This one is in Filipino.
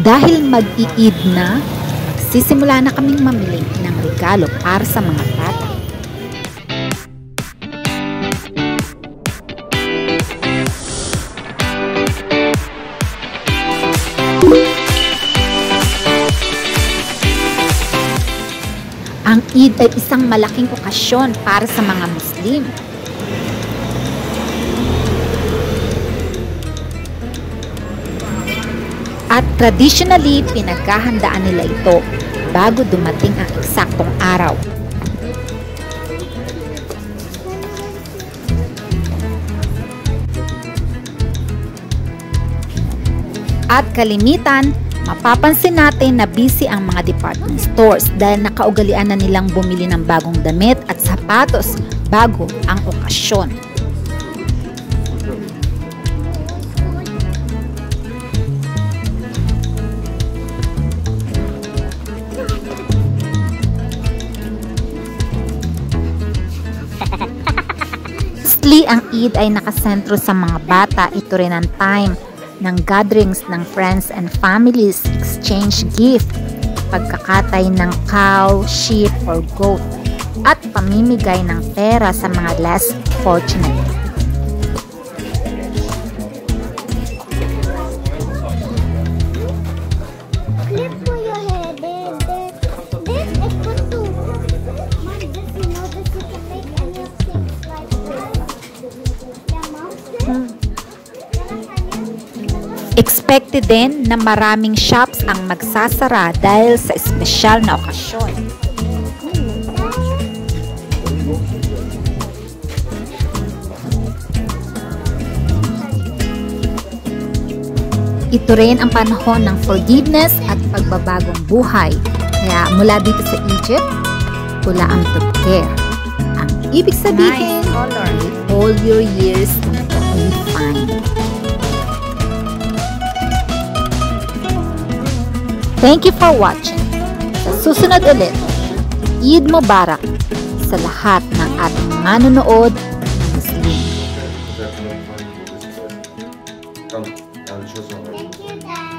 Dahil mag-iid na, sisimula na kaming mamili ng regalo para sa mga bata. Ang Eid ay isang malaking okasyon para sa mga Muslim. At traditionally, pinaghahandaan nila ito bago dumating ang eksaktong araw. At kalimitan, mapapansin natin na busy ang mga department stores dahil nakaugalian na nilang bumili ng bagong damit at sapatos bago ang okasyon. Mostly ang Eid ay nakasentro sa mga bata. Ito rin ang time ng gatherings ng friends and families, exchange gift, pagkakatay ng cow, sheep, or goat, at pamimigay ng pera sa mga less fortunate. Expected din na maraming shops ang magsasara dahil sa espesyal na okasyon. Ito rin ang panahon ng forgiveness at pagbabagong buhay. Kaya mula dito sa Egypt, pula ang Turkey. Ang ibig sabihin, all your years will be fine. Thank you for watching. Sa susunod ulit, Eid Mubarak sa lahat ng ating manonood na Muslim. Thank you, Dad.